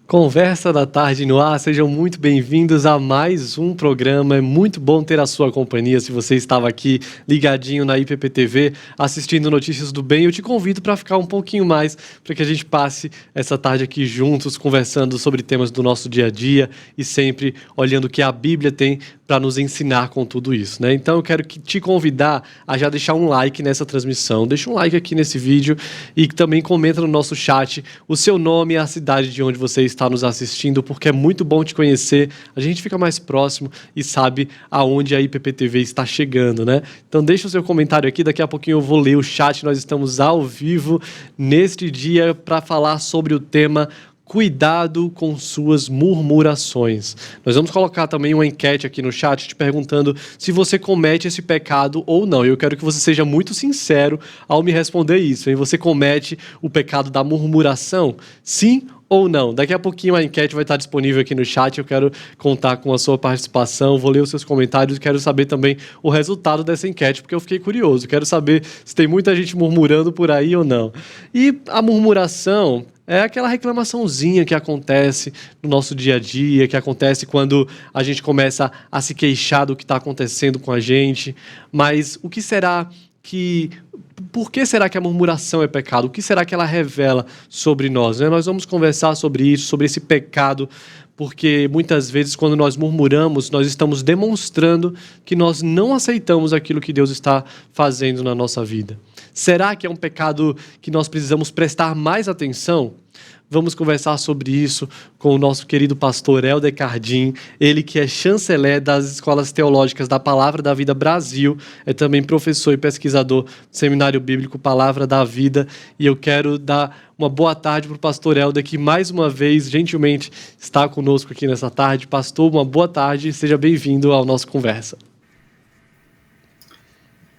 Conversa da Tarde no ar, sejam muito bem-vindos a mais um programa. É muito bom ter a sua companhia. Se você estava aqui ligadinho na IPP-TV, assistindo Notícias do Bem, eu te convido para ficar um pouquinho mais, para que a gente passe essa tarde aqui juntos, conversando sobre temas do nosso dia a dia e sempre olhando o que a Bíblia tem para nos ensinar com tudo isso, né? Então eu quero te convidar a já deixar um like nessa transmissão, deixa um like aqui nesse vídeo e também comenta no nosso chat o seu nome e a cidade de onde você está nos assistindo, porque é muito bom te conhecer, a gente fica mais próximo e sabe aonde a IPP-TV está chegando, né? Então deixa o seu comentário aqui, daqui a pouquinho eu vou ler o chat, nós estamos ao vivo neste dia para falar sobre o tema cuidado com suas murmurações. Nós vamos colocar também uma enquete aqui no chat te perguntando se você comete esse pecado ou não. Eu quero que você seja muito sincero ao me responder isso, hein? Você comete o pecado da murmuração? Sim ou não? Daqui a pouquinho a enquete vai estar disponível aqui no chat, eu quero contar com a sua participação, vou ler os seus comentários e quero saber também o resultado dessa enquete, porque eu fiquei curioso, quero saber se tem muita gente murmurando por aí ou não. E a murmuração é aquela reclamaçãozinha que acontece no nosso dia a dia, que acontece quando a gente começa a se queixar do que está acontecendo com a gente. Mas o que será que... Por que será que a murmuração é pecado? O que será que ela revela sobre nós, né? Nós vamos conversar sobre isso, sobre esse pecado, porque muitas vezes quando nós murmuramos, nós estamos demonstrando que nós não aceitamos aquilo que Deus está fazendo na nossa vida. Será que é um pecado que nós precisamos prestar mais atenção? Vamos conversar sobre isso com o nosso querido pastor Helder Cardim, ele que é chanceler das Escolas Teológicas da Palavra da Vida Brasil, é também professor e pesquisador do Seminário Bíblico Palavra da Vida, e eu quero dar uma boa tarde para o pastor Helder, que mais uma vez, gentilmente, está conosco aqui nessa tarde. Pastor, uma boa tarde, seja bem-vindo ao nosso Conversa.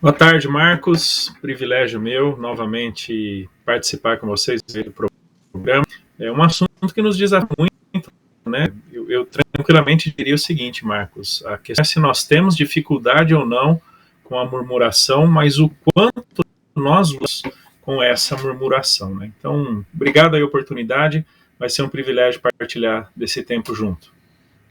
Boa tarde, Marcos. Privilégio meu novamente participar com vocês do programa. É um assunto que nos desafia muito, né? Eu tranquilamente diria o seguinte, Marcos: a questão é se nós temos dificuldade ou não com a murmuração, mas o quanto nós lutamos com essa murmuração, né? Então, obrigado aí a oportunidade. Vai ser um privilégio partilhar desse tempo junto.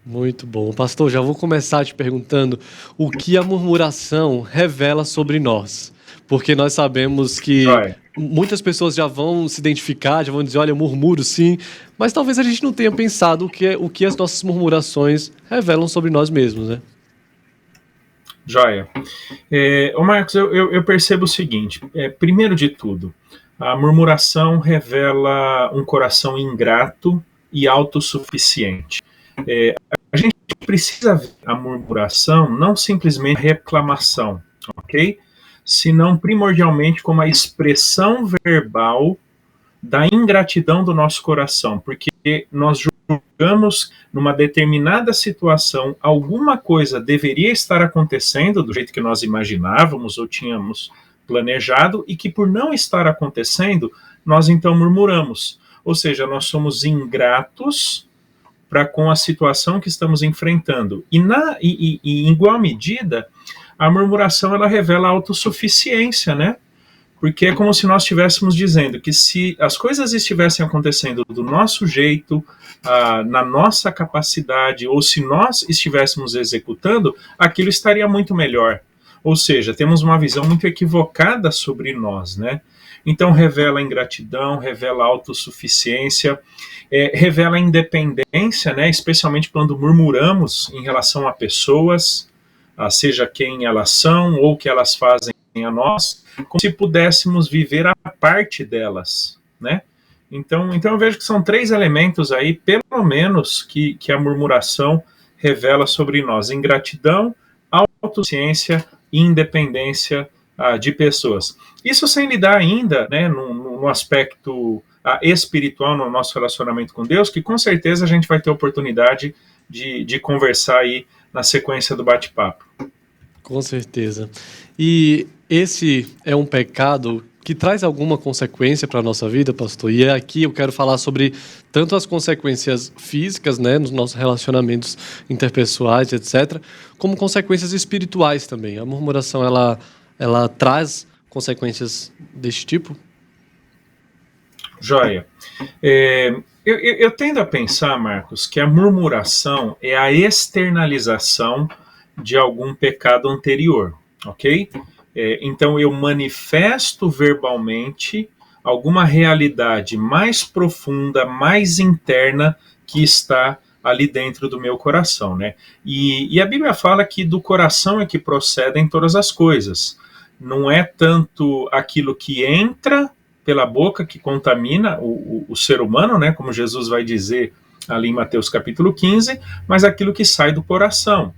Muito bom. Pastor, já vou começar te perguntando o que a murmuração revela sobre nós. Porque nós sabemos que muitas pessoas já vão se identificar, já vão dizer, olha, eu murmuro sim, mas talvez a gente não tenha pensado o que as nossas murmurações revelam sobre nós mesmos, né? Joia. Marcos, eu percebo o seguinte, primeiro de tudo, a murmuração revela um coração ingrato e autossuficiente. A gente precisa ver a murmuração não simplesmente reclamação, ok? Senão primordialmente como a expressão verbal da ingratidão do nosso coração, porque nós julgamos numa determinada situação alguma coisa deveria estar acontecendo do jeito que nós imaginávamos ou tínhamos planejado e que por não estar acontecendo, nós então murmuramos. Ou seja, nós somos ingratos para com a situação que estamos enfrentando. E em igual medida, a murmuração ela revela a autossuficiência, né? Porque é como se nós estivéssemos dizendo que se as coisas estivessem acontecendo do nosso jeito, na nossa capacidade, ou se nós estivéssemos executando, aquilo estaria muito melhor. Ou seja, temos uma visão muito equivocada sobre nós, né? Então revela ingratidão, revela autossuficiência, revela independência, né? Especialmente quando murmuramos em relação a pessoas, seja quem elas são ou o que elas fazem a nós, como se pudéssemos viver a parte delas, né? Então eu vejo que são 3 elementos aí, pelo menos, que a murmuração revela sobre nós: ingratidão, autossuficiência e independência de pessoas. Isso sem lidar ainda, né, no aspecto espiritual, no nosso relacionamento com Deus, que com certeza a gente vai ter oportunidade de conversar aí na sequência do bate-papo. Com certeza. E esse é um pecado que traz alguma consequência para a nossa vida, pastor? E aqui eu quero falar sobre tanto as consequências físicas, né, nos nossos relacionamentos interpessoais, etc., como consequências espirituais também. A murmuração, ela traz consequências deste tipo? Joia. Eu tendo a pensar, Marcos, que a murmuração é a externalização de algum pecado anterior, ok? Então eu manifesto verbalmente alguma realidade mais profunda, mais interna que está ali dentro do meu coração, né? E a Bíblia fala que do coração é que procedem todas as coisas. Não é tanto aquilo que entra pela boca que contamina o ser humano, né? Como Jesus vai dizer ali em Mateus capítulo 15, mas aquilo que sai do coração.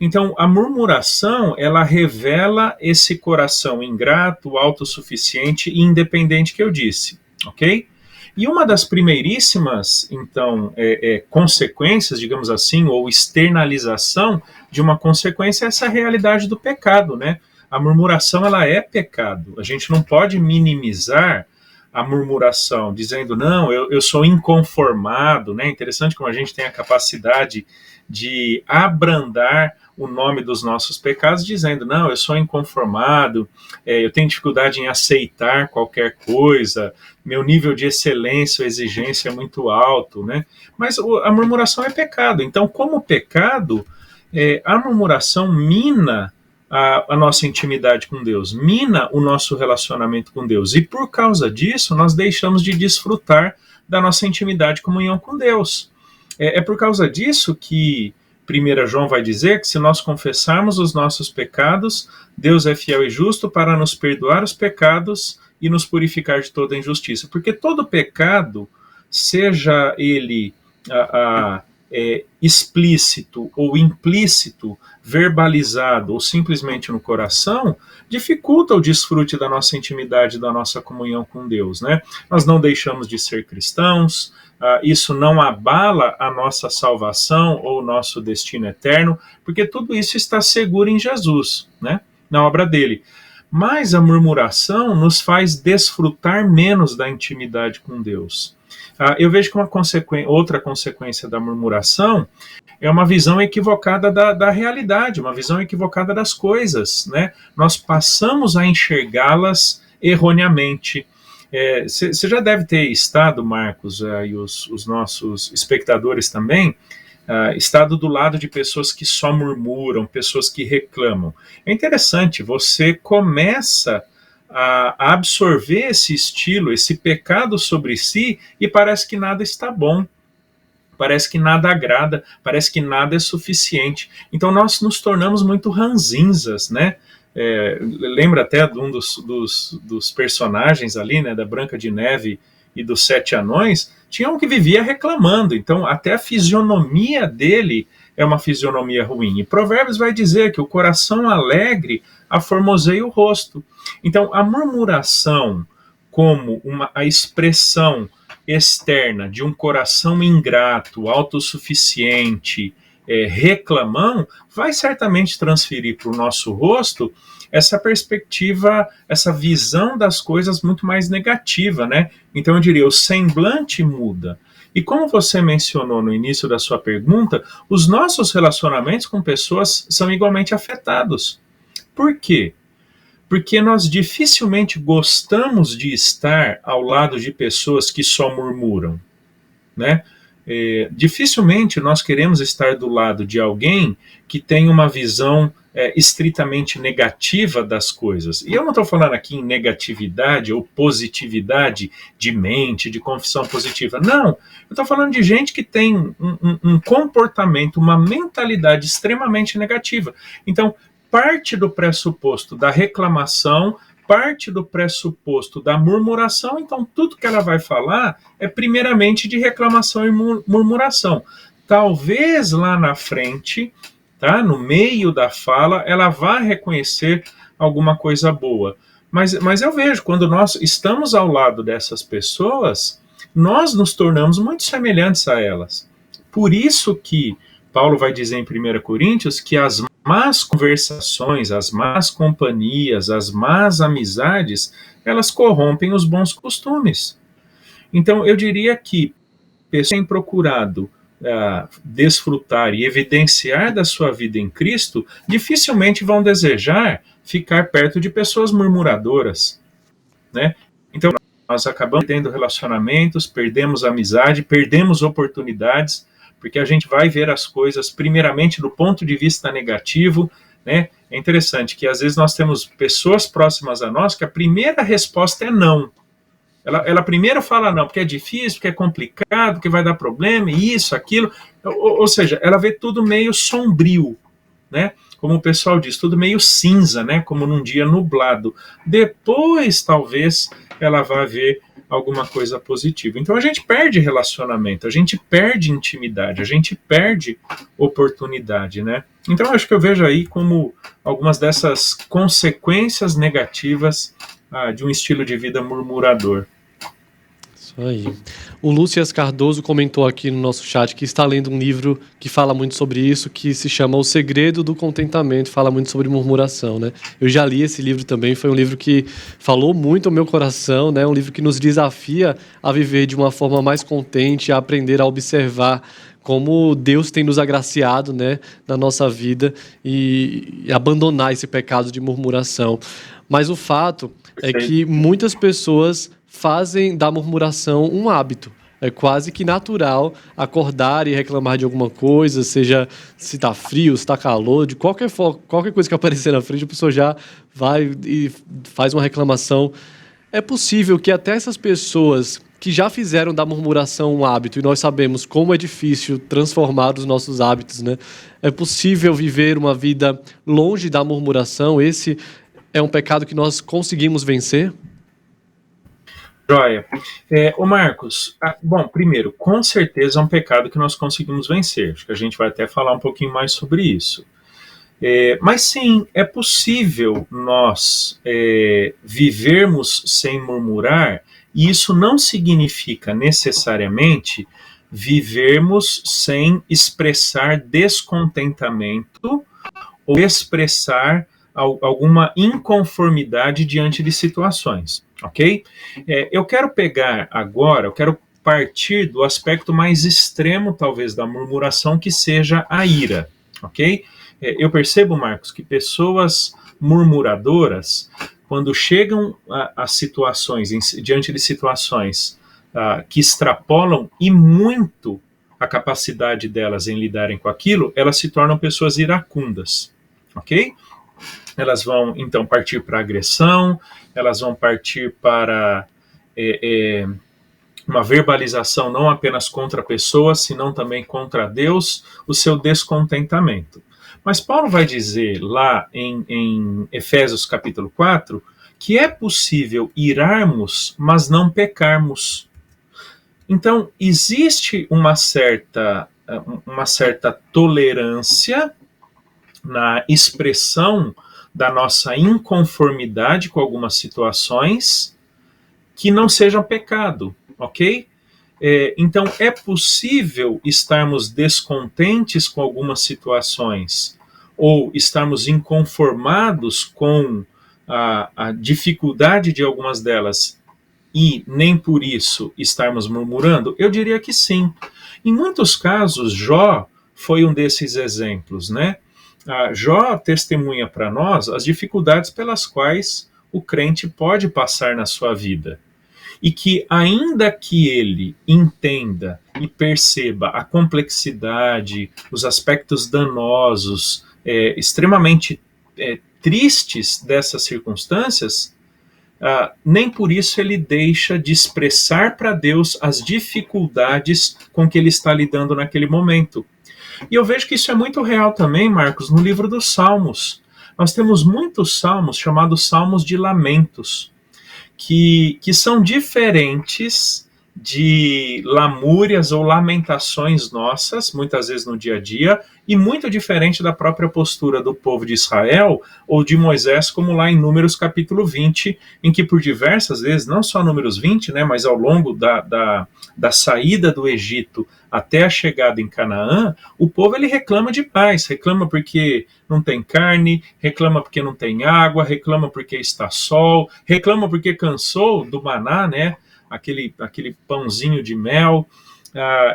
Então, a murmuração, ela revela esse coração ingrato, autossuficiente e independente que eu disse, ok? E uma das primeiríssimas, então, consequências, digamos assim, ou externalização de uma consequência é essa realidade do pecado, né? A murmuração, ela é pecado. A gente não pode minimizar a murmuração, dizendo, não, eu sou inconformado, né? Interessante como a gente tem a capacidade de abrandar o nome dos nossos pecados, dizendo, não, eu sou inconformado, eu tenho dificuldade em aceitar qualquer coisa, meu nível de excelência ou exigência é muito alto, né? Mas a murmuração é pecado. Então, como pecado, a murmuração mina a nossa intimidade com Deus, mina o nosso relacionamento com Deus. E por causa disso, nós deixamos de desfrutar da nossa intimidade e comunhão com Deus. É por causa disso que 1 João vai dizer que se nós confessarmos os nossos pecados, Deus é fiel e justo para nos perdoar os pecados e nos purificar de toda injustiça. Porque todo pecado, seja ele explícito ou implícito, verbalizado ou simplesmente no coração, dificulta o desfrute da nossa intimidade, da nossa comunhão com Deus, né? Nós não deixamos de ser cristãos, isso não abala a nossa salvação ou o nosso destino eterno, porque tudo isso está seguro em Jesus, né? Na obra dele. Mas a murmuração nos faz desfrutar menos da intimidade com Deus. Eu vejo que outra consequência da murmuração é uma visão equivocada da realidade, uma visão equivocada das coisas, né? Nós passamos a enxergá-las erroneamente. Você já deve ter estado, Marcos, e os nossos espectadores também, estado do lado de pessoas que só murmuram, pessoas que reclamam. É interessante, você começa a absorver esse estilo, esse pecado sobre si, e parece que nada está bom, parece que nada agrada, parece que nada é suficiente. Então nós nos tornamos muito ranzinzas, né? Lembra até de um dos personagens ali, né, da Branca de Neve e dos 7 anões, tinha um que vivia reclamando, então até a fisionomia dele é uma fisionomia ruim. E Provérbios vai dizer que o coração alegre aformoseia o rosto. Então a murmuração como a expressão externa de um coração ingrato, autossuficiente, reclamão, vai certamente transferir para o nosso rosto essa perspectiva, essa visão das coisas muito mais negativa, né? Então eu diria, o semblante muda. E como você mencionou no início da sua pergunta, os nossos relacionamentos com pessoas são igualmente afetados. Por quê? Porque nós dificilmente gostamos de estar ao lado de pessoas que só murmuram, né? Dificilmente nós queremos estar do lado de alguém que tem uma visão estritamente negativa das coisas. E eu não estou falando aqui em negatividade ou positividade de mente, de confissão positiva. Não, eu estou falando de gente que tem um comportamento, uma mentalidade extremamente negativa. Então, parte do pressuposto da reclamação, parte do pressuposto da murmuração, então tudo que ela vai falar é primeiramente de reclamação e murmuração. Talvez lá na frente, tá, no meio da fala, ela vá reconhecer alguma coisa boa. Mas eu vejo, quando nós estamos ao lado dessas pessoas, nós nos tornamos muito semelhantes a elas. Por isso que Paulo vai dizer em 1 Coríntios que as más conversações, as más companhias, as más amizades, elas corrompem os bons costumes. Então, eu diria que pessoas que têm procurado desfrutar e evidenciar da sua vida em Cristo, dificilmente vão desejar ficar perto de pessoas murmuradoras, né? Então, nós acabamos perdendo relacionamentos, perdemos amizade, perdemos oportunidades, porque a gente vai ver as coisas primeiramente do ponto de vista negativo, né? É interessante que às vezes nós temos pessoas próximas a nós que a primeira resposta é não. Ela primeiro fala não, porque é difícil, porque é complicado, porque vai dar problema, isso, aquilo. Ou seja, ela vê tudo meio sombrio, né? Como o pessoal diz, tudo meio cinza, né? Como num dia nublado. Depois, talvez, ela vá ver alguma coisa positiva. Então a gente perde relacionamento, a gente perde intimidade, a gente perde oportunidade, né? Então acho que eu vejo aí como algumas dessas consequências negativas de um estilo de vida murmurador. Isso aí. O Lúcias Cardoso comentou aqui no nosso chat que está lendo um livro que fala muito sobre isso, que se chama O Segredo do Contentamento, fala muito sobre murmuração, né? Eu já li esse livro também, foi um livro que falou muito ao meu coração, né? Um livro que nos desafia a viver de uma forma mais contente, a aprender a observar como Deus tem nos agraciado, né, na nossa vida e abandonar esse pecado de murmuração. Mas o fato é que muitas pessoas fazem da murmuração um hábito. É quase que natural acordar e reclamar de alguma coisa, seja se está frio, se está calor, de qualquer coisa que aparecer na frente, a pessoa já vai e faz uma reclamação. É possível que até essas pessoas que já fizeram da murmuração um hábito, e nós sabemos como é difícil transformar os nossos hábitos, né? É possível viver uma vida longe da murmuração? Esse é um pecado que nós conseguimos vencer? Joia. Ô Marcos, bom, primeiro, com certeza é um pecado que nós conseguimos vencer. Acho que a gente vai até falar um pouquinho mais sobre isso. Mas sim, é possível nós vivermos sem murmurar, e isso não significa necessariamente vivermos sem expressar descontentamento ou expressar alguma inconformidade diante de situações, ok? Eu quero pegar agora, eu quero partir do aspecto mais extremo, talvez, da murmuração, que seja a ira, ok? Eu percebo, Marcos, que pessoas murmuradoras, quando chegam a situações, diante de situações que extrapolam e muito a capacidade delas em lidarem com aquilo, elas se tornam pessoas iracundas, ok? Elas vão, então, partir para agressão, elas vão partir para uma verbalização não apenas contra a pessoa, senão também contra Deus, o seu descontentamento. Mas Paulo vai dizer lá em Efésios capítulo 4, que é possível irarmos, mas não pecarmos. Então, existe uma certa tolerância na expressão da nossa inconformidade com algumas situações que não sejam pecado, ok? Então, é possível estarmos descontentes com algumas situações ou estarmos inconformados com a dificuldade de algumas delas e nem por isso estarmos murmurando? Eu diria que sim. Em muitos casos, Jó foi um desses exemplos, né? Jó testemunha para nós as dificuldades pelas quais o crente pode passar na sua vida. E que, ainda que ele entenda e perceba a complexidade, os aspectos danosos, extremamente tristes dessas circunstâncias, nem por isso ele deixa de expressar para Deus as dificuldades com que ele está lidando naquele momento. E eu vejo que isso é muito real também, Marcos, no livro dos Salmos. Nós temos muitos salmos chamados salmos de lamentos, que são diferentes de lamúrias ou lamentações nossas, muitas vezes no dia a dia, e muito diferente da própria postura do povo de Israel ou de Moisés, como lá em Números capítulo 20, em que por diversas vezes, não só Números 20, né, mas ao longo da saída do Egito até a chegada em Canaã, o povo ele reclama demais, reclama porque não tem carne, reclama porque não tem água, reclama porque está sol, reclama porque cansou do maná, né, aquele pãozinho de mel.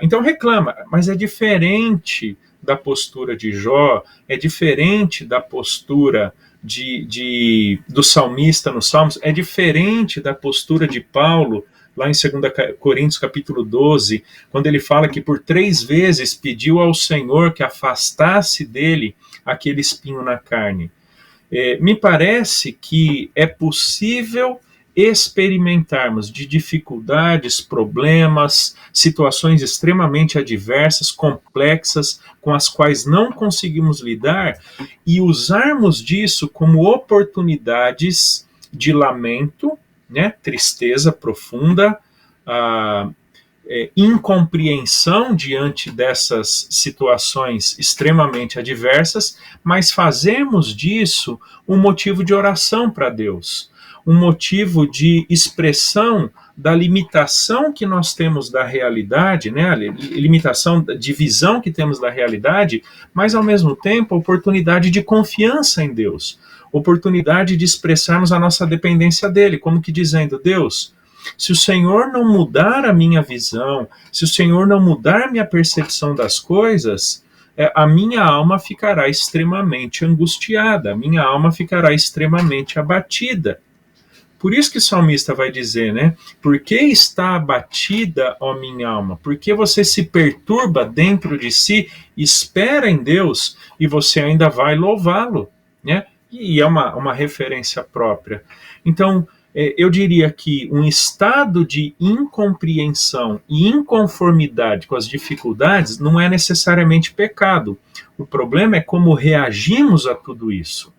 Então reclama, mas é diferente da postura de Jó, é diferente da postura do salmista nos Salmos, é diferente da postura de Paulo lá em 2 Coríntios capítulo 12, quando ele fala que por 3 vezes pediu ao Senhor que afastasse dele aquele espinho na carne. Me parece que é possível experimentarmos de dificuldades, problemas, situações extremamente adversas, complexas, com as quais não conseguimos lidar, e usarmos disso como oportunidades de lamento, né, tristeza profunda, incompreensão diante dessas situações extremamente adversas, mas fazemos disso um motivo de oração para Deus, um motivo de expressão da limitação que nós temos da realidade, né, a limitação de visão que temos da realidade, mas ao mesmo tempo a oportunidade de confiança em Deus, oportunidade de expressarmos a nossa dependência dele, como que dizendo: Deus, se o Senhor não mudar a minha visão, se o Senhor não mudar minha percepção das coisas, a minha alma ficará extremamente angustiada, a minha alma ficará extremamente abatida. Por isso que o salmista vai dizer, né? Por que está abatida, ó minha alma? Por que você se perturba dentro de si, espera em Deus e você ainda vai louvá-lo, né? E é uma referência própria. Então, eu diria que um estado de incompreensão e inconformidade com as dificuldades não é necessariamente pecado. O problema é como reagimos a tudo isso.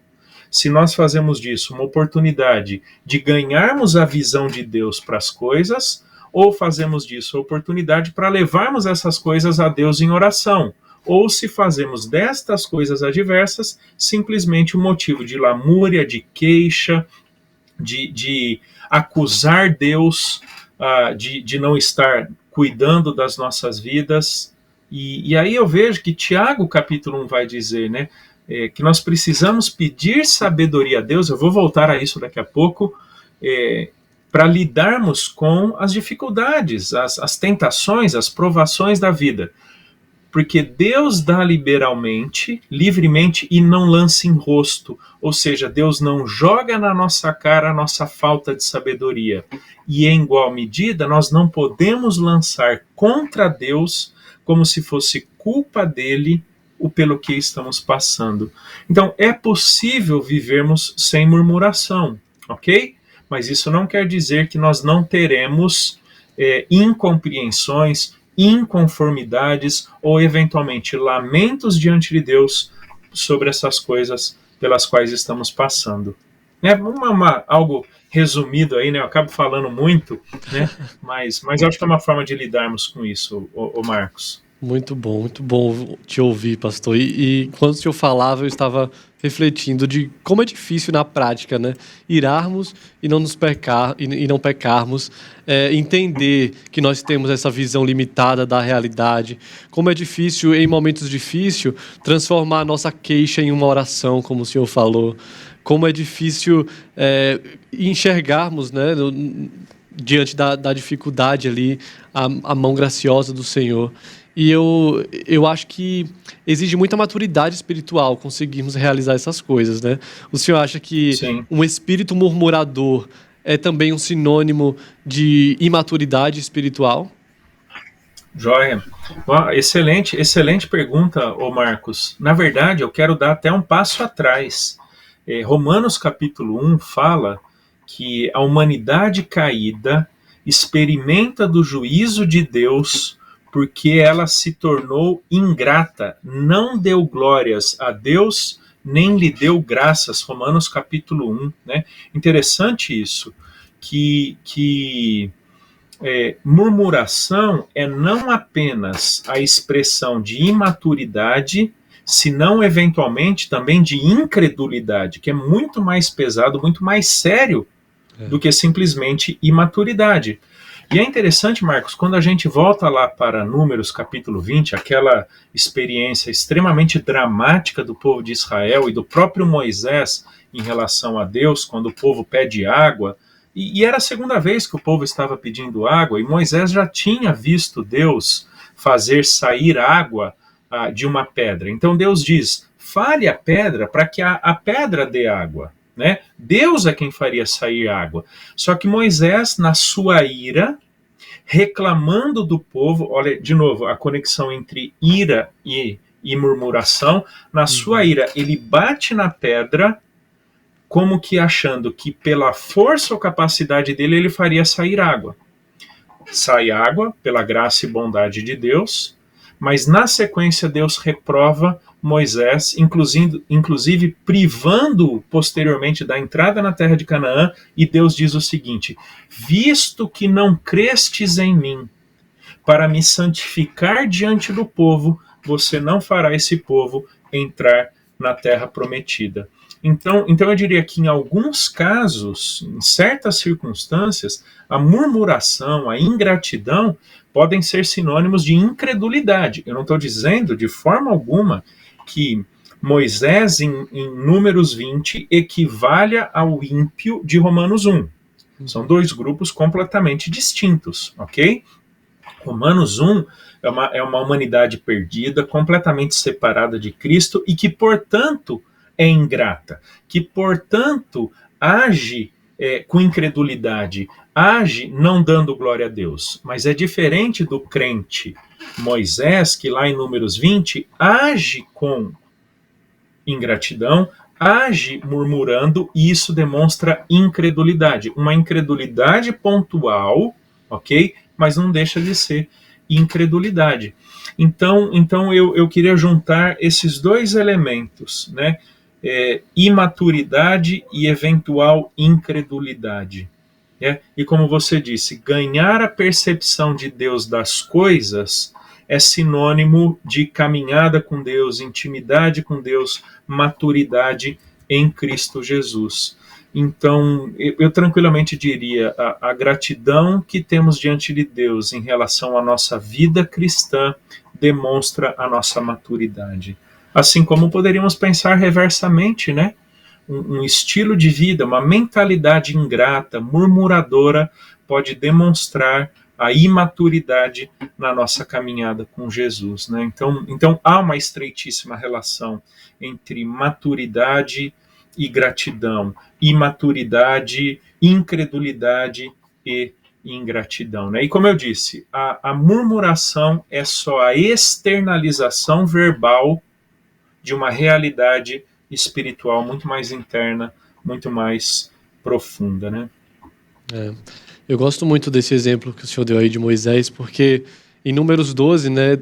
Se nós fazemos disso uma oportunidade de ganharmos a visão de Deus para as coisas, ou fazemos disso a oportunidade para levarmos essas coisas a Deus em oração, ou se fazemos destas coisas adversas simplesmente um motivo de lamúria, de queixa, de acusar Deus de não estar cuidando das nossas vidas. E aí eu vejo que Tiago capítulo 1 vai dizer, né, que nós precisamos pedir sabedoria a Deus, eu vou voltar a isso daqui a pouco, para lidarmos com as dificuldades, as tentações, as provações da vida. Porque Deus dá liberalmente, livremente, e não lança em rosto. Ou seja, Deus não joga na nossa cara a nossa falta de sabedoria. E em igual medida, nós não podemos lançar contra Deus como se fosse culpa dele o pelo que estamos passando. Então, é possível vivermos sem murmuração, ok? Mas isso não quer dizer que nós não teremos incompreensões, inconformidades ou eventualmente lamentos diante de Deus sobre essas coisas pelas quais estamos passando. Algo resumido aí, né? Eu acabo falando muito, né? Mas eu acho que é uma forma de lidarmos com isso, o Marcos. Muito bom te ouvir, pastor. E quando o senhor falava, eu estava refletindo de como é difícil na prática, né? Irarmos e não pecarmos, entender que nós temos essa visão limitada da realidade. Como é difícil, em momentos difíceis, transformar a nossa queixa em uma oração, como o senhor falou. Como é difícil enxergarmos, né, diante da dificuldade ali, a mão graciosa do Senhor. E eu acho que exige muita maturidade espiritual conseguirmos realizar essas coisas, né? O senhor acha que Sim. Um espírito murmurador é também um sinônimo de imaturidade espiritual? Joia. Excelente pergunta, ô Marcos. Na verdade, eu quero dar até um passo atrás. Romanos capítulo 1 fala que a humanidade caída experimenta do juízo de Deus porque ela se tornou ingrata, não deu glórias a Deus, nem lhe deu graças. Romanos capítulo 1, né? Interessante isso, que murmuração é não apenas a expressão de imaturidade, senão eventualmente também de incredulidade, que é muito mais pesado, muito mais sério do que simplesmente imaturidade. E é interessante, Marcos, quando a gente volta lá para Números capítulo 20, aquela experiência extremamente dramática do povo de Israel e do próprio Moisés em relação a Deus, quando o povo pede água, e era a segunda vez que o povo estava pedindo água, e Moisés já tinha visto Deus fazer sair água de uma pedra. Então Deus diz, fale a pedra para que a pedra dê água. né? Deus é quem faria sair água. Só que Moisés, na sua ira, reclamando do povo, olha, de novo, a conexão entre ira e murmuração, na sua ira, ele bate na pedra, como que achando que pela força ou capacidade dele, ele faria sair água. Sai água, pela graça e bondade de Deus, mas na sequência Deus reprova Moisés, inclusive privando-o posteriormente da entrada na terra de Canaã, e Deus diz o seguinte: visto que não crestes em mim, para me santificar diante do povo, você não fará esse povo entrar na terra prometida. Então eu diria que em alguns casos, em certas circunstâncias, a murmuração, a ingratidão podem ser sinônimos de incredulidade. Eu não estou dizendo de forma alguma que Moisés, em Números 20, equivale ao ímpio de Romanos 1. São dois grupos completamente distintos, ok? Romanos 1 é uma humanidade perdida, completamente separada de Cristo e que, portanto, é ingrata, que, portanto, age com incredulidade, age não dando glória a Deus. Mas é diferente do crente Moisés, que lá em Números 20 age com ingratidão, age murmurando, e isso demonstra incredulidade. Uma incredulidade pontual, ok? Mas não deixa de ser incredulidade. Então eu queria juntar esses dois elementos, né? Imaturidade e eventual incredulidade. E como você disse, ganhar a percepção de Deus das coisas é sinônimo de caminhada com Deus, intimidade com Deus, maturidade em Cristo Jesus. Então, eu tranquilamente diria, a gratidão que temos diante de Deus em relação à nossa vida cristã demonstra a nossa maturidade. Assim como poderíamos pensar reversamente, né? Um estilo de vida, uma mentalidade ingrata, murmuradora, pode demonstrar a imaturidade na nossa caminhada com Jesus, né? Então há uma estreitíssima relação entre maturidade e gratidão, imaturidade, incredulidade e ingratidão, né? E como eu disse, a murmuração é só a externalização verbal de uma realidade espiritual muito mais interna, muito mais profunda, né? Eu gosto muito desse exemplo que o senhor deu aí de Moisés, porque em Números 12, né,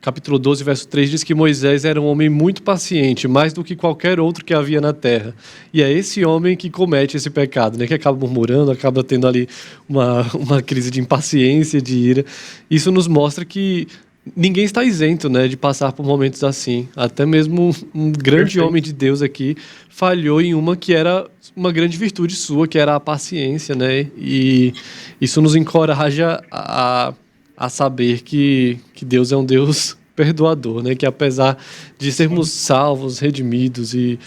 capítulo 12, verso 3, diz que Moisés era um homem muito paciente, mais do que qualquer outro que havia na terra. E é esse homem que comete esse pecado, né, que acaba murmurando, acaba tendo ali uma crise de impaciência, de ira. Isso nos mostra que ninguém está isento, né, de passar por momentos assim. Até mesmo um grande Perfeito. homem de Deus aqui falhou em uma que era uma grande virtude sua, que era a paciência, né? E isso nos encoraja a saber que Deus é um Deus perdoador, né? Que apesar de sermos salvos, redimidos e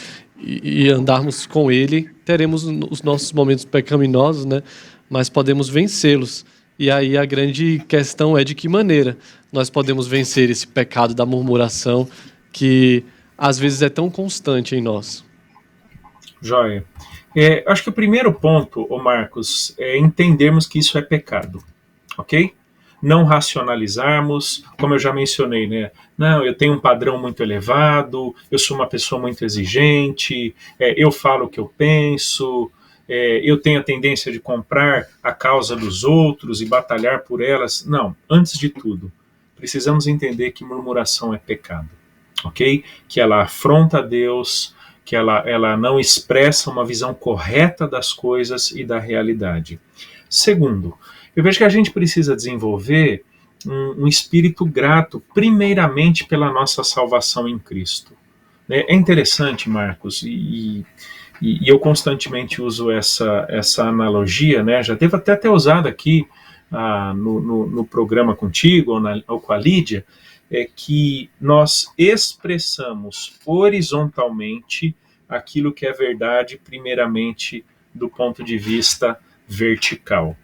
andarmos com Ele, teremos os nossos momentos pecaminosos, né? Mas podemos vencê-los. E aí a grande questão é de que maneira nós podemos vencer esse pecado da murmuração que às vezes é tão constante em nós. Joia. Acho que o primeiro ponto, Marcos, é entendermos que isso é pecado, ok? Não racionalizarmos, como eu já mencionei, né? Não, eu tenho um padrão muito elevado, eu sou uma pessoa muito exigente, eu falo o que eu penso, eu tenho a tendência de comprar a causa dos outros e batalhar por elas. Não, antes de tudo, precisamos entender que murmuração é pecado, ok? Que ela afronta a Deus, que ela não expressa uma visão correta das coisas e da realidade. Segundo, eu vejo que a gente precisa desenvolver um espírito grato, primeiramente pela nossa salvação em Cristo. É interessante, Marcos, e eu constantemente uso essa analogia, né? Já devo até ter usado aqui no programa contigo ou com a Lídia, que nós expressamos horizontalmente aquilo que é verdade, primeiramente do ponto de vista vertical.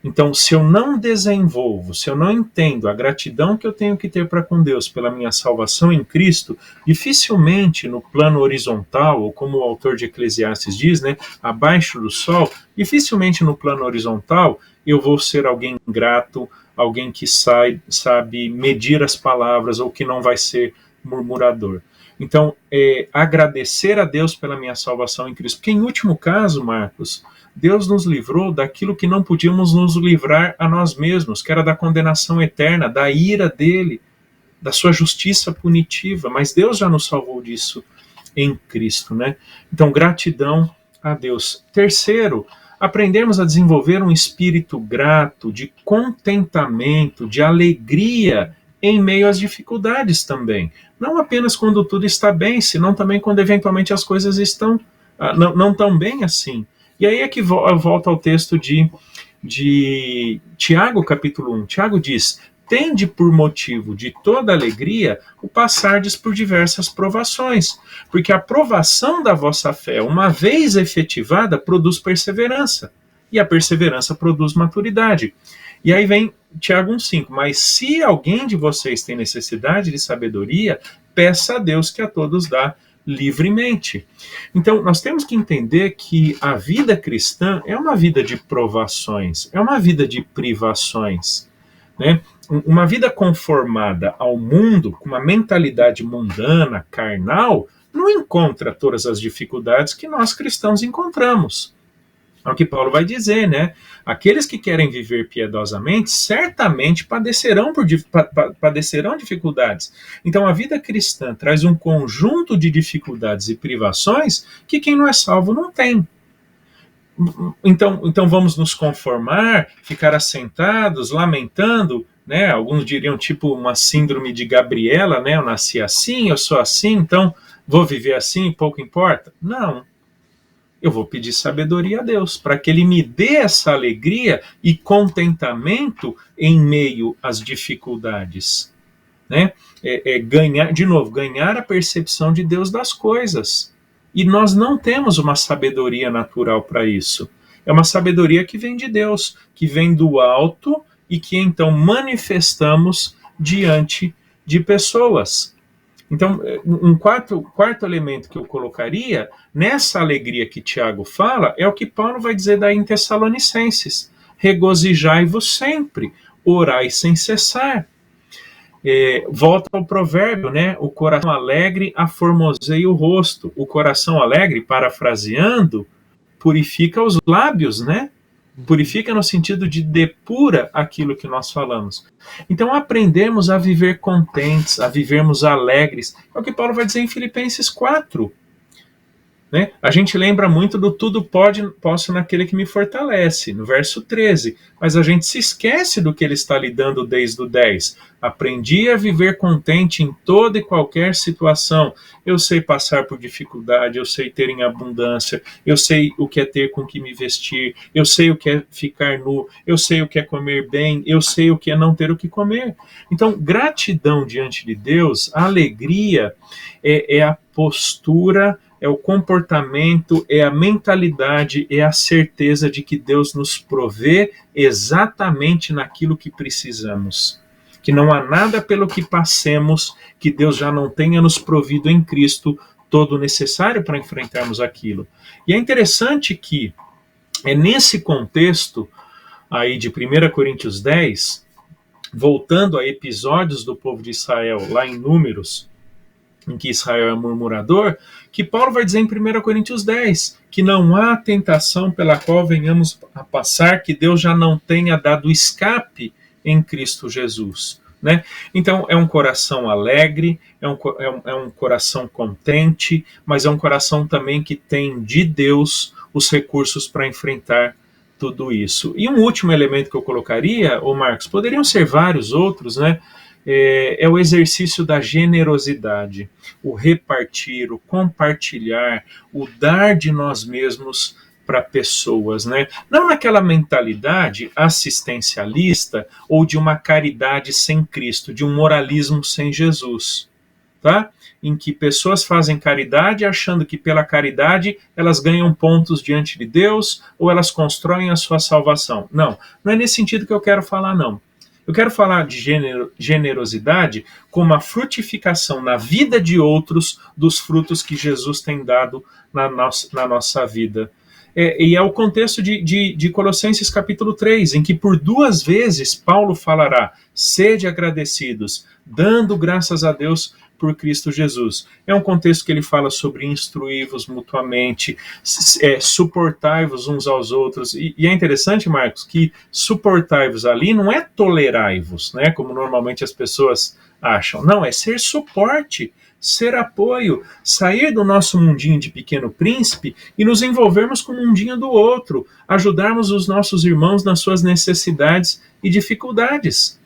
Então, se eu não desenvolvo, se eu não entendo a gratidão que eu tenho que ter para com Deus pela minha salvação em Cristo, dificilmente no plano horizontal, ou como o autor de Eclesiastes diz, né, abaixo do sol, dificilmente no plano horizontal eu vou ser alguém grato, alguém que sabe medir as palavras, ou que não vai ser murmurador. Então, agradecer a Deus pela minha salvação em Cristo. Porque, em último caso, Marcos, Deus nos livrou daquilo que não podíamos nos livrar a nós mesmos, que era da condenação eterna, da ira dele, da sua justiça punitiva. Mas Deus já nos salvou disso em Cristo, né? Então, gratidão a Deus. Terceiro, aprendermos a desenvolver um espírito grato, de contentamento, de alegria em meio às dificuldades também. Não apenas quando tudo está bem, senão também quando eventualmente as coisas estão não tão bem assim. E aí é que volta ao texto de Tiago, capítulo 1. Tiago diz: tende por motivo de toda alegria o passardes por diversas provações, porque a provação da vossa fé, uma vez efetivada, produz perseverança, e a perseverança produz maturidade. E aí vem Tiago 1,5: mas se alguém de vocês tem necessidade de sabedoria, peça a Deus, que a todos dá livremente. Então, nós temos que entender que a vida cristã é uma vida de provações, é uma vida de privações, né? Uma vida conformada ao mundo, com uma mentalidade mundana, carnal, não encontra todas as dificuldades que nós cristãos encontramos. É o que Paulo vai dizer, né? Aqueles que querem viver piedosamente certamente padecerão dificuldades. Então, a vida cristã traz um conjunto de dificuldades e privações que quem não é salvo não tem. Então vamos nos conformar, ficar assentados, lamentando, né? Alguns diriam tipo uma síndrome de Gabriela, né? Eu nasci assim, eu sou assim, então vou viver assim, pouco importa. Não. Eu vou pedir sabedoria a Deus, para que Ele me dê essa alegria e contentamento em meio às dificuldades, né? Ganhar a percepção de Deus das coisas. E nós não temos uma sabedoria natural para isso. É uma sabedoria que vem de Deus, que vem do alto e que então manifestamos diante de pessoas. Então, um quarto elemento que eu colocaria nessa alegria que Tiago fala é o que Paulo vai dizer daí em Tessalonicenses: regozijai-vos sempre, orai sem cessar. Volta ao provérbio, né? O coração alegre aformoseia o rosto. O coração alegre, parafraseando, purifica os lábios, né? Purifica no sentido de depura aquilo que nós falamos. Então, aprendemos a viver contentes, a vivermos alegres. É o que Paulo vai dizer em Filipenses 4. Né? A gente lembra muito do tudo posso naquele que me fortalece, no verso 13, mas a gente se esquece do que ele está lhe dando desde o 10. Aprendi a viver contente em toda e qualquer situação. Eu sei passar por dificuldade, eu sei ter em abundância, eu sei o que é ter com que me vestir, eu sei o que é ficar nu, eu sei o que é comer bem, eu sei o que é não ter o que comer. Então, gratidão diante de Deus, alegria é a postura, é o comportamento, é a mentalidade, é a certeza de que Deus nos provê exatamente naquilo que precisamos. Que não há nada pelo que passemos que Deus já não tenha nos provido em Cristo todo o necessário para enfrentarmos aquilo. E é interessante que é nesse contexto aí de 1 Coríntios 10, voltando a episódios do povo de Israel lá em Números, em que Israel é murmurador, que Paulo vai dizer em 1 Coríntios 10, que não há tentação pela qual venhamos a passar que Deus já não tenha dado escape em Cristo Jesus. Né? Então, é um coração alegre, é um coração contente, mas é um coração também que tem de Deus os recursos para enfrentar tudo isso. E um último elemento que eu colocaria, Marcos, poderiam ser vários outros, né? É o exercício da generosidade, o repartir, o compartilhar, o dar de nós mesmos para pessoas, né? Não naquela mentalidade assistencialista ou de uma caridade sem Cristo, de um moralismo sem Jesus, tá? Em que pessoas fazem caridade achando que pela caridade elas ganham pontos diante de Deus ou elas constroem a sua salvação. Não, não é nesse sentido que eu quero falar, não. Eu quero falar de generosidade como a frutificação na vida de outros dos frutos que Jesus tem dado na nossa vida. E é o contexto de Colossenses capítulo 3, em que por 2 vezes Paulo falará: sede agradecidos, dando graças a Deus por Cristo Jesus. É um contexto que ele fala sobre instruir-vos mutuamente, suportai-vos uns aos outros. E é interessante, Marcos, que suportai-vos ali não é tolerai-vos, né, como normalmente as pessoas acham. Não, é ser suporte, ser apoio, sair do nosso mundinho de pequeno príncipe e nos envolvermos com o mundinho do outro, ajudarmos os nossos irmãos nas suas necessidades e dificuldades.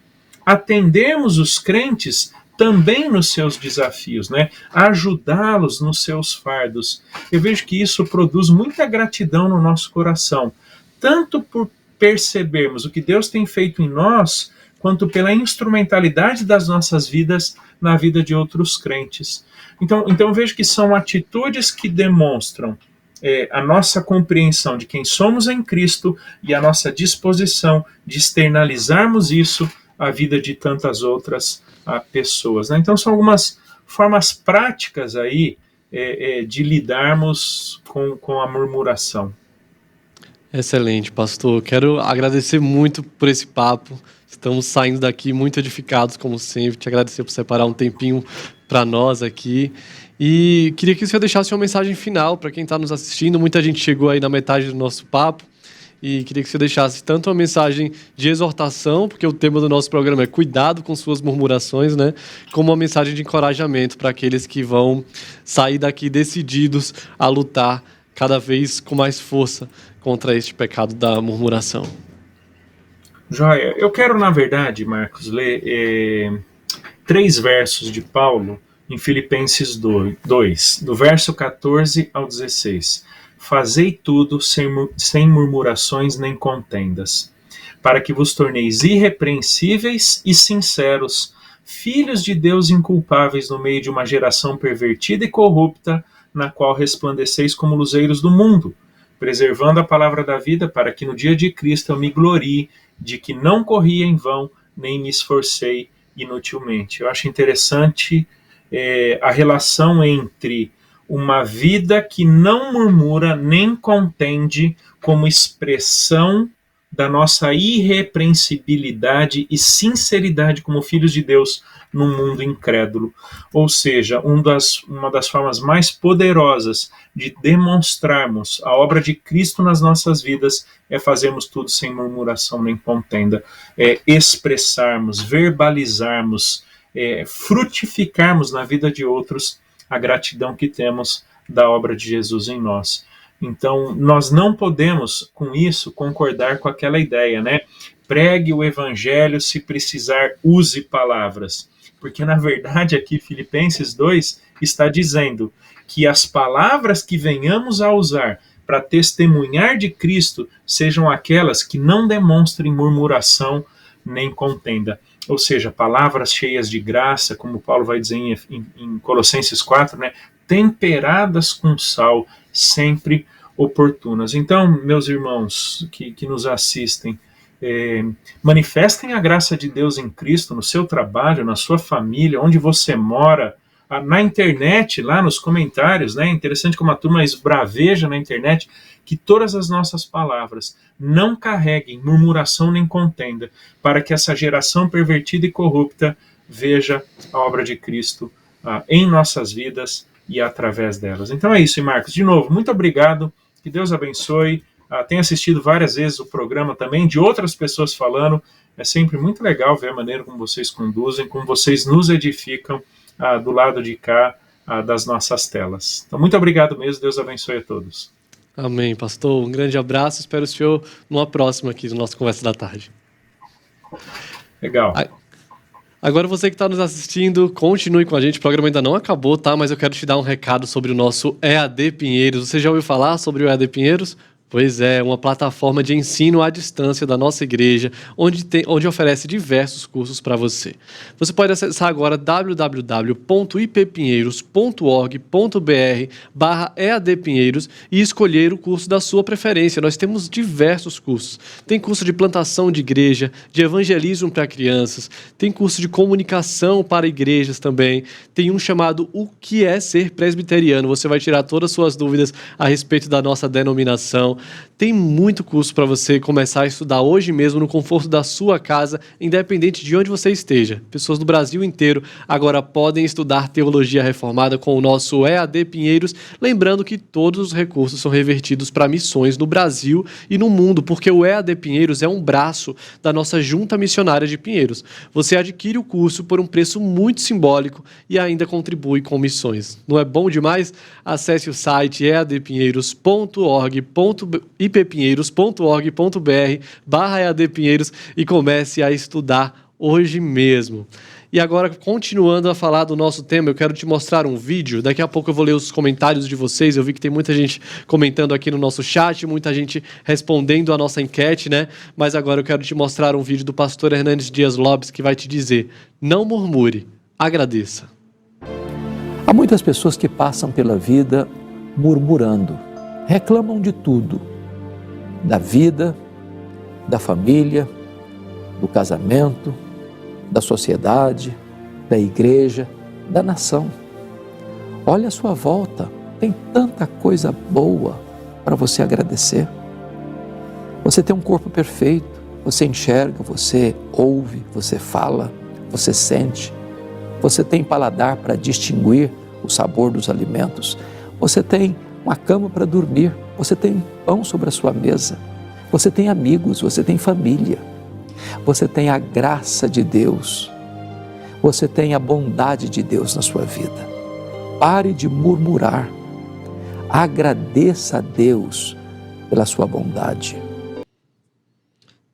Atendermos os crentes também nos seus desafios, né? Ajudá-los nos seus fardos. Eu vejo que isso produz muita gratidão no nosso coração, tanto por percebermos o que Deus tem feito em nós, quanto pela instrumentalidade das nossas vidas na vida de outros crentes. Então eu vejo que são atitudes que demonstram a nossa compreensão de quem somos em Cristo e a nossa disposição de externalizarmos isso à vida de tantas outras pessoas, né? Então são algumas formas práticas aí de lidarmos com a murmuração. Excelente, pastor. Quero agradecer muito por esse papo. Estamos saindo daqui muito edificados, como sempre. Te agradecer por separar um tempinho para nós aqui. E queria que o senhor deixasse uma mensagem final para quem está nos assistindo. Muita gente chegou aí na metade do nosso papo. E queria que você deixasse tanto uma mensagem de exortação, porque o tema do nosso programa é cuidado com suas murmurações, né? Como uma mensagem de encorajamento para aqueles que vão sair daqui decididos a lutar cada vez com mais força contra este pecado da murmuração. Joia, eu quero, na verdade, Marcos, ler 3 versos de Paulo em Filipenses 2, do verso 14 ao 16. Fazei tudo sem murmurações nem contendas, para que vos torneis irrepreensíveis e sinceros, filhos de Deus inculpáveis no meio de uma geração pervertida e corrupta, na qual resplandeceis como luzeiros do mundo, preservando a palavra da vida, para que no dia de Cristo eu me glorie de que não corri em vão, nem me esforcei inutilmente. Eu acho interessante a relação entre uma vida que não murmura nem contende como expressão da nossa irrepreensibilidade e sinceridade como filhos de Deus num mundo incrédulo. Ou seja, uma das formas mais poderosas de demonstrarmos a obra de Cristo nas nossas vidas é fazermos tudo sem murmuração nem contenda, expressarmos, verbalizarmos, frutificarmos na vida de outros a gratidão que temos da obra de Jesus em nós. Então, nós não podemos, com isso, concordar com aquela ideia, né? Pregue o evangelho, se precisar, use palavras. Porque, na verdade, aqui, Filipenses 2 está dizendo que as palavras que venhamos a usar para testemunhar de Cristo sejam aquelas que não demonstrem murmuração nem contenda. Ou seja, palavras cheias de graça, como Paulo vai dizer em Colossenses 4, né? Temperadas com sal, sempre oportunas. Então, meus irmãos que nos assistem, manifestem a graça de Deus em Cristo no seu trabalho, na sua família, onde você mora, na internet, lá nos comentários, né? Interessante como a turma esbraveja na internet, que todas as nossas palavras não carreguem murmuração nem contenda, para que essa geração pervertida e corrupta veja a obra de Cristo em nossas vidas e através delas. Então é isso, e Marcos, de novo, muito obrigado, que Deus abençoe. Tenho assistido várias vezes o programa também, de outras pessoas falando, é sempre muito legal ver a maneira como vocês conduzem, como vocês nos edificam do lado de cá das nossas telas. Então, muito obrigado mesmo, Deus abençoe a todos. Amém, pastor. Um grande abraço, espero o senhor numa próxima aqui do nosso Conversa da Tarde. Legal. Agora você que está nos assistindo, continue com a gente, o programa ainda não acabou, tá? Mas eu quero te dar um recado sobre o nosso EAD Pinheiros. Você já ouviu falar sobre o EAD Pinheiros? Pois é, uma plataforma de ensino à distância da nossa igreja, onde oferece diversos cursos para você. Você pode acessar agora www.ippinheiros.org.br/eadpinheiros e escolher o curso da sua preferência. Nós temos diversos cursos. Tem curso de plantação de igreja, de evangelismo para crianças, tem curso de comunicação para igrejas também, tem um chamado O que é ser presbiteriano. Você vai tirar todas as suas dúvidas a respeito da nossa denominação. Tem muito curso para você começar a estudar hoje mesmo no conforto da sua casa, independente de onde você esteja. Pessoas do Brasil inteiro agora podem estudar Teologia Reformada com o nosso EAD Pinheiros, lembrando que todos os recursos são revertidos para missões no Brasil e no mundo, porque o EAD Pinheiros é um braço da nossa Junta Missionária de Pinheiros. Você adquire o curso por um preço muito simbólico e ainda contribui com missões. Não é bom demais? Acesse o site ippinheiros.org.br/eadpinheiros e comece a estudar hoje mesmo. E agora, continuando a falar do nosso tema, eu quero te mostrar um vídeo. Daqui a pouco eu vou ler os comentários de vocês. Eu vi que tem muita gente comentando aqui no nosso chat, muita gente respondendo a nossa enquete, né? Mas agora eu quero te mostrar um vídeo do pastor Hernandes Dias Lopes que vai te dizer: não murmure, agradeça. Há muitas pessoas que passam pela vida murmurando, reclamam de tudo, da vida, da família, do casamento, da sociedade, da igreja, da nação. Olha a sua volta, tem tanta coisa boa para você agradecer. Você tem um corpo perfeito, você enxerga, você ouve, você fala, você sente. Você tem paladar para distinguir o sabor dos alimentos. Você tem uma cama para dormir, você tem pão sobre a sua mesa. Você tem amigos, você tem família. Você tem a graça de Deus. Você tem a bondade de Deus na sua vida. Pare de murmurar. Agradeça a Deus pela sua bondade.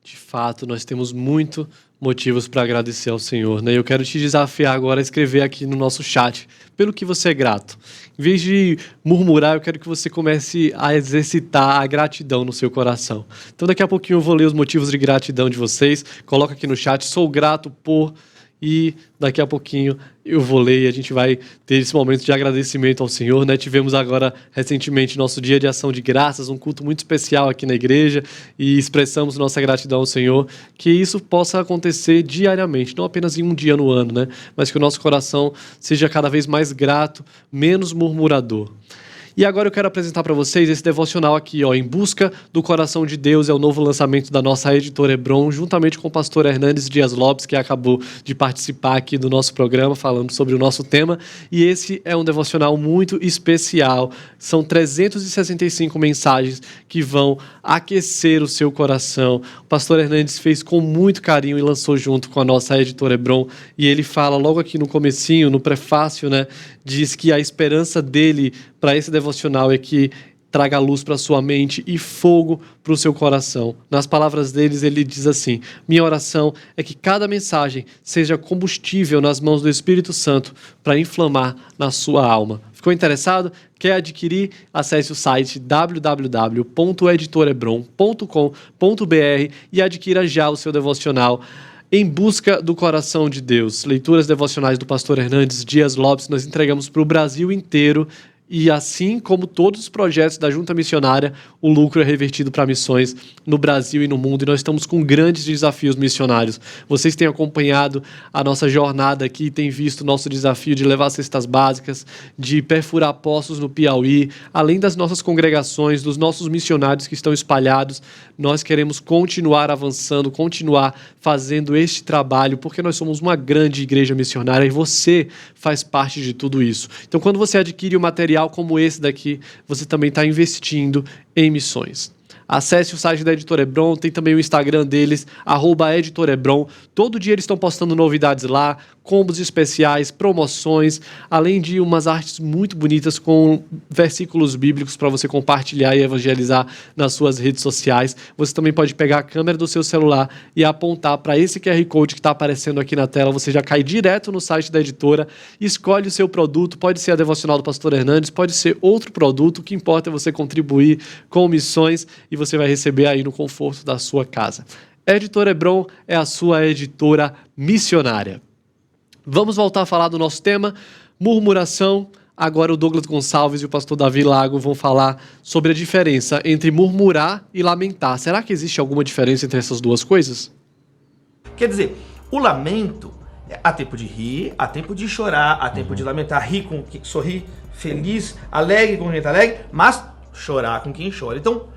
De fato, nós temos muito motivos para agradecer ao Senhor, né? Eu quero te desafiar agora a escrever aqui no nosso chat pelo que você é grato. Em vez de murmurar, eu quero que você comece a exercitar a gratidão no seu coração. Então daqui a pouquinho eu vou ler os motivos de gratidão de vocês. Coloca aqui no chat: sou grato por... E daqui a pouquinho eu vou ler e a gente vai ter esse momento de agradecimento ao Senhor, né? Tivemos agora, recentemente, nosso dia de ação de graças, um culto muito especial aqui na igreja, e expressamos nossa gratidão ao Senhor. Que isso possa acontecer diariamente, não apenas em um dia no ano, né? Mas que o nosso coração seja cada vez mais grato, menos murmurador. E agora eu quero apresentar para vocês esse devocional aqui, ó, Em Busca do Coração de Deus. É o novo lançamento da nossa editora Hebron, juntamente com o pastor Hernandes Dias Lopes, que acabou de participar aqui do nosso programa, falando sobre o nosso tema. E esse é um devocional muito especial. São 365 mensagens que vão aquecer o seu coração. O pastor Hernandes fez com muito carinho e lançou junto com a nossa editora Hebron. E ele fala logo aqui no comecinho, no prefácio, né? Diz que a esperança dele para esse devocional é que traga luz para sua mente e fogo para o seu coração. Nas palavras deles, ele diz assim: minha oração é que cada mensagem seja combustível nas mãos do Espírito Santo para inflamar na sua alma. Ficou interessado? Quer adquirir? Acesse o site www.editorebron.com.br e adquira já o seu devocional Em Busca do Coração de Deus. Leituras devocionais do pastor Hernandes Dias Lopes nós entregamos para o Brasil inteiro. E assim como todos os projetos da Junta Missionária, o lucro é revertido para missões no Brasil e no mundo. E nós estamos com grandes desafios missionários. Vocês têm acompanhado a nossa jornada aqui, têm visto o nosso desafio de levar cestas básicas, de perfurar poços no Piauí, além das nossas congregações, dos nossos missionários que estão espalhados. Nós queremos continuar avançando, continuar fazendo este trabalho, porque nós somos uma grande igreja missionária e você faz parte de tudo isso. Então, quando você adquire o material como esse daqui, você também está investindo em missões. Acesse o site da Editora Hebron, tem também o Instagram deles, @editorebron. Todo dia eles estão postando novidades lá, combos especiais, promoções, além de umas artes muito bonitas com versículos bíblicos para você compartilhar e evangelizar nas suas redes sociais. Você também pode pegar a câmera do seu celular e apontar para esse QR Code que está aparecendo aqui na tela. Você já cai direto no site da editora, escolhe o seu produto, pode ser a Devocional do Pastor Hernandes, pode ser outro produto, o que importa é você contribuir com missões e você vai receber aí no conforto da sua casa. A Editora Hebron é a sua editora missionária. Vamos voltar a falar do nosso tema, murmuração. Agora o Douglas Gonçalves e o pastor Davi Lago vão falar sobre a diferença entre murmurar e lamentar. Será que existe alguma diferença entre essas duas coisas? Quer dizer, o lamento, há tempo de rir, há tempo de chorar, há tempo de lamentar, rir com quem sorri, feliz, alegre com quem está alegre, mas chorar com quem chora. Então,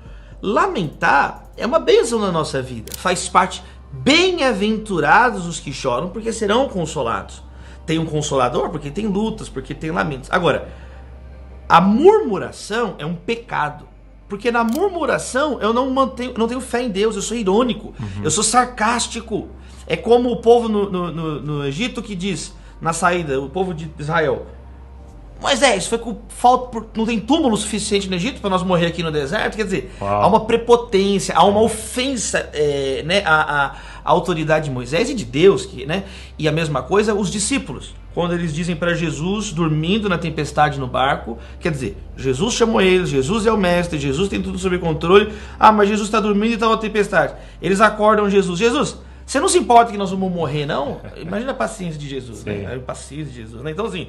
lamentar é uma bênção na nossa vida, faz parte. Bem-aventurados os que choram, porque serão consolados. Tem um consolador porque tem lutas, porque tem lamentos. Agora, a murmuração é um pecado, porque na murmuração eu não tenho fé em Deus, eu sou irônico, eu sou sarcástico. É como o povo no Egito que diz, na saída, o povo de Israel: Moisés, foi com falta, não tem túmulo suficiente no Egito para nós morrer aqui no deserto? Quer dizer, há uma prepotência, há uma ofensa à autoridade de Moisés e de Deus, né? E a mesma coisa os discípulos, quando eles dizem para Jesus, dormindo na tempestade no barco, quer dizer, Jesus chamou eles, Jesus é o mestre, Jesus tem tudo sob controle. Mas Jesus está dormindo e está uma tempestade. Eles acordam Jesus: você não se importa que nós vamos morrer, não? Imagina a paciência de Jesus, né? A paciência de Jesus, né? Então, assim,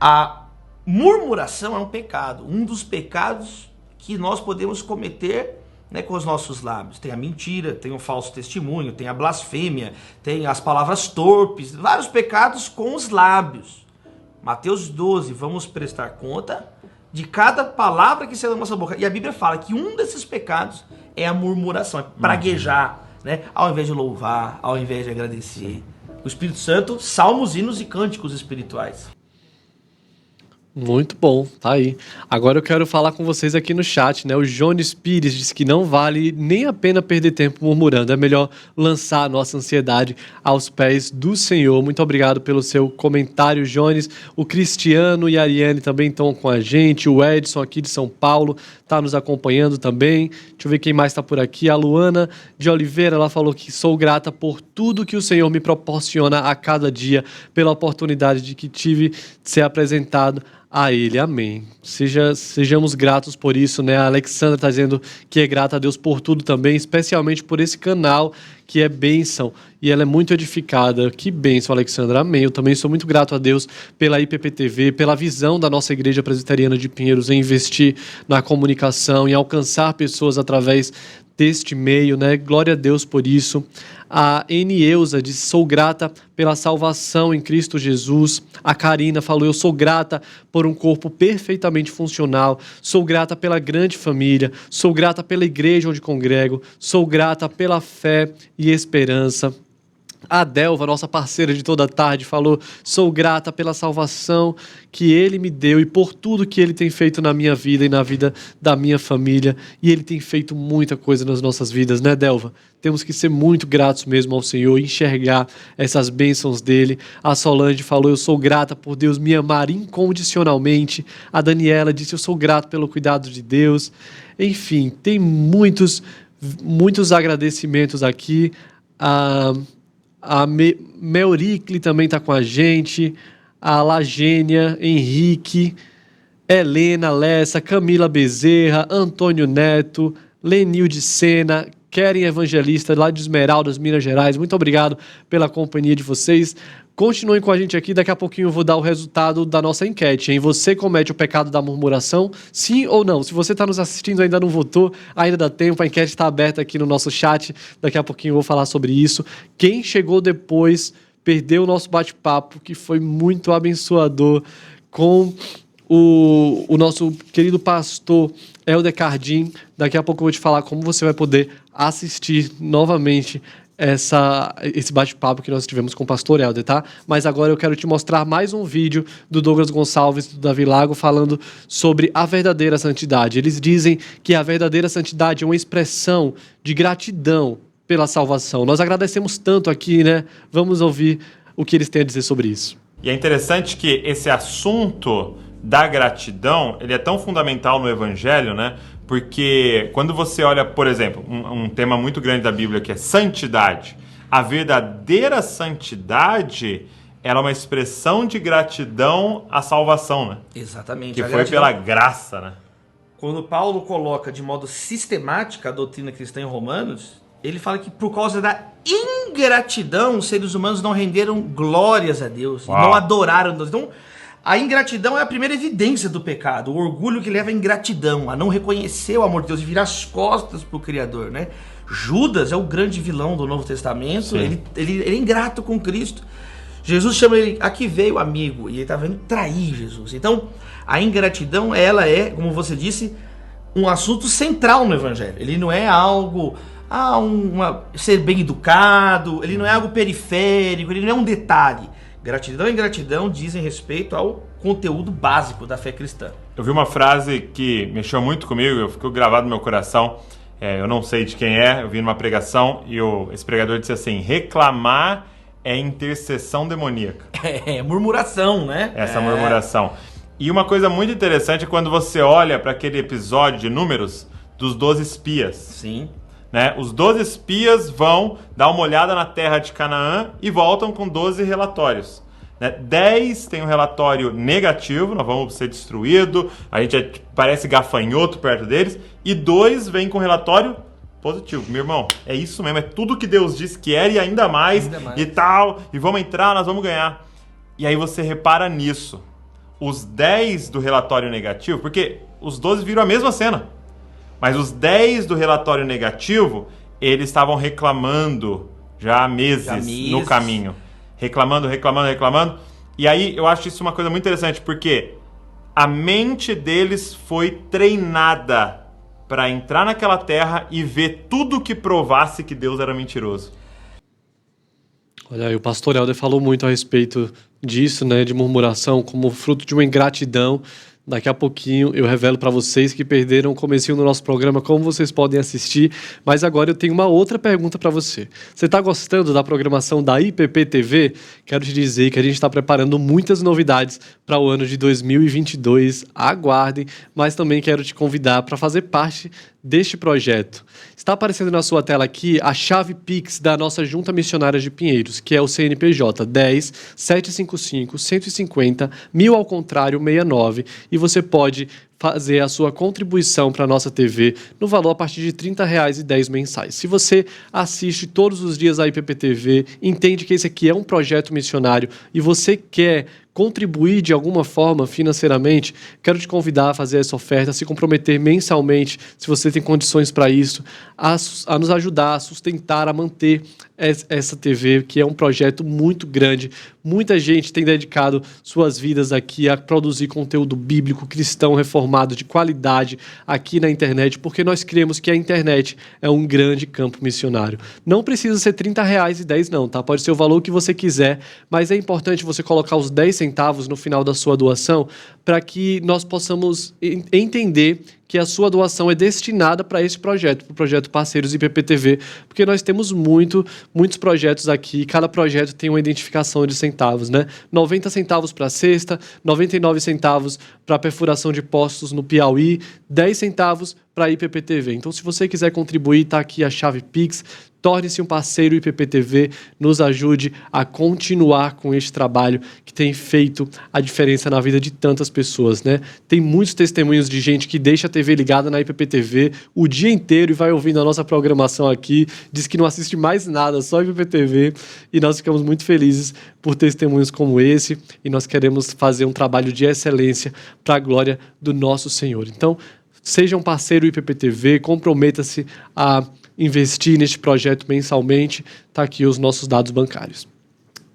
a murmuração é um pecado, um dos pecados que nós podemos cometer, né, com os nossos lábios. Tem a mentira, tem o falso testemunho, tem a blasfêmia, tem as palavras torpes, vários pecados com os lábios. Mateus 12, vamos prestar conta de cada palavra que sai da nossa boca. E a Bíblia fala que um desses pecados é a murmuração, é praguejar, né, ao invés de louvar, ao invés de agradecer. O Espírito Santo, salmos, hinos e cânticos espirituais. Muito bom, tá aí. Agora eu quero falar com vocês aqui no chat, né? O Jones Pires disse que não vale nem a pena perder tempo murmurando, é melhor lançar a nossa ansiedade aos pés do Senhor. Muito obrigado pelo seu comentário, Jones. O Cristiano e a Ariane também estão com a gente, o Edson aqui de São Paulo está nos acompanhando também. Deixa eu ver quem mais está por aqui. A Luana de Oliveira, ela falou que sou grata por tudo que o Senhor me proporciona a cada dia, pela oportunidade de que tive de ser apresentado a Ele, amém. Sejamos gratos por isso, né? A Alexandra está dizendo que é grata a Deus por tudo também, especialmente por esse canal que é bênção e ela é muito edificada. Que bênção, Alexandra, amém. Eu também sou muito grato a Deus pela IPPTV, pela visão da nossa Igreja Presbiteriana de Pinheiros em investir na comunicação, em alcançar pessoas através deste meio, né? Glória a Deus por isso. A Enieuza diz: sou grata pela salvação em Cristo Jesus. A Karina falou: eu sou grata por um corpo perfeitamente funcional. Sou grata pela grande família. Sou grata pela igreja onde congrego. Sou grata pela fé e esperança. A Delva, nossa parceira de toda a tarde, falou: sou grata pela salvação que Ele me deu e por tudo que Ele tem feito na minha vida e na vida da minha família. E Ele tem feito muita coisa nas nossas vidas, né, Delva? Temos que ser muito gratos mesmo ao Senhor, enxergar essas bênçãos dEle. A Solange falou: eu sou grata por Deus me amar incondicionalmente. A Daniela disse: eu sou grato pelo cuidado de Deus. Enfim, tem muitos agradecimentos aqui. A Meuricle também está com a gente, a Lagênia, Henrique, Helena Lessa, Camila Bezerra, Antônio Neto, Lenil de Sena, Keren Evangelista, lá de Esmeraldas, Minas Gerais. Muito obrigado pela companhia de vocês. Continuem com a gente aqui, daqui a pouquinho eu vou dar o resultado da nossa enquete, hein? Você comete o pecado da murmuração, sim ou não? Se você está nos assistindo e ainda não votou, ainda dá tempo, a enquete está aberta aqui no nosso chat, daqui a pouquinho eu vou falar sobre isso. Quem chegou depois perdeu o nosso bate-papo, que foi muito abençoador, com o nosso querido pastor Helder Cardim. Daqui a pouco eu vou te falar como você vai poder assistir novamente esse bate-papo que nós tivemos com o pastor Helder, tá? Mas agora eu quero te mostrar mais um vídeo do Douglas Gonçalves e do Davi Lago falando sobre a verdadeira santidade. Eles dizem que a verdadeira santidade é uma expressão de gratidão pela salvação. Nós agradecemos tanto aqui, né? Vamos ouvir o que eles têm a dizer sobre isso. E é interessante que esse assunto da gratidão, ele é tão fundamental no Evangelho, né? Porque quando você olha, por exemplo, um tema muito grande da Bíblia que é santidade, a verdadeira santidade ela é uma expressão de gratidão à salvação, né? Exatamente. Que foi pela graça, né? Quando Paulo coloca de modo sistemático a doutrina cristã em Romanos, ele fala que por causa da ingratidão, os seres humanos não renderam glórias a Deus, não adoraram Deus. Então, a ingratidão é a primeira evidência do pecado, o orgulho que leva à ingratidão, a não reconhecer o amor de Deus e virar as costas para o Criador, né? Judas é o grande vilão do Novo Testamento, ele é ingrato com Cristo. Jesus chama ele, aqui veio amigo, e ele está vendo trair Jesus. Então, a ingratidão, ela é, como você disse, um assunto central no Evangelho. Ele não é algo, ser bem educado, ele não é algo periférico, ele não é um detalhe. Gratidão e ingratidão dizem respeito ao conteúdo básico da fé cristã. Eu vi uma frase que mexeu muito comigo, ficou gravado no meu coração. Eu não sei de quem é, eu vi numa pregação e esse pregador disse assim: reclamar é intercessão demoníaca. É murmuração, né? Essa murmuração. E uma coisa muito interessante é quando você olha para aquele episódio de Números dos 12 espias. Sim. Né? Os 12 espias vão dar uma olhada na terra de Canaã e voltam com 12 relatórios. Né? 10 tem um relatório negativo, nós vamos ser destruídos, a gente parece gafanhoto perto deles, e 2 vêm com relatório positivo. Meu irmão, é isso mesmo, é tudo que Deus disse que era e ainda mais. E tal, e vamos entrar, nós vamos ganhar. E aí você repara nisso. Os 10 do relatório negativo, porque os 12 viram a mesma cena. Mas os 10 do relatório negativo, eles estavam reclamando já há meses no caminho. Reclamando. E aí eu acho isso uma coisa muito interessante, porque a mente deles foi treinada para entrar naquela terra e ver tudo que provasse que Deus era mentiroso. Olha aí, o pastor Helder falou muito a respeito disso, né, de murmuração como fruto de uma ingratidão. Daqui a pouquinho eu revelo para vocês que perderam o comecinho do nosso programa, como vocês podem assistir. Mas agora eu tenho uma outra pergunta para você. Você está gostando da programação da IPP-TV? Quero te dizer que a gente está preparando muitas novidades para o ano de 2022. Aguardem, mas também quero te convidar para fazer parte deste projeto. Está aparecendo na sua tela aqui a chave Pix da nossa Junta Missionária de Pinheiros, que é o CNPJ 10 755 150 1000 ao contrário 69, e você pode fazer a sua contribuição para a nossa TV no valor a partir de R$30,10 mensais. Se você assiste todos os dias a IPP-TV, entende que esse aqui é um projeto missionário e você quer contribuir de alguma forma financeiramente, quero te convidar a fazer essa oferta, a se comprometer mensalmente, se você tem condições para isso, a nos ajudar a sustentar, a manter essa TV, que é um projeto muito grande. Muita gente tem dedicado suas vidas aqui a produzir conteúdo bíblico, cristão, reformado, de qualidade aqui na internet, porque nós cremos que a internet é um grande campo missionário. Não precisa ser R$30,10 não, tá? Pode ser o valor que você quiser, mas é importante você colocar os 10 centavos no final da sua doação para que nós possamos entender que a sua doação é destinada para esse projeto, para o projeto Parceiros IPP-TV, porque nós temos muitos projetos aqui, cada projeto tem uma identificação de centavos, né? 90 centavos para a cesta, 99 centavos para a perfuração de postos no Piauí, 10 centavos para a IPP-TV. Então, se você quiser contribuir, está aqui a chave Pix, torne-se um parceiro IPP-TV, nos ajude a continuar com este trabalho que tem feito a diferença na vida de tantas pessoas, né? Tem muitos testemunhos de gente que deixa a TV ligada na IPP-TV o dia inteiro e vai ouvindo a nossa programação aqui, diz que não assiste mais nada, só IPP-TV, e nós ficamos muito felizes por testemunhos como esse, e nós queremos fazer um trabalho de excelência para a glória do nosso Senhor. Então, seja um parceiro IPP-TV, comprometa-se a investir neste projeto mensalmente. Está aqui os nossos dados bancários.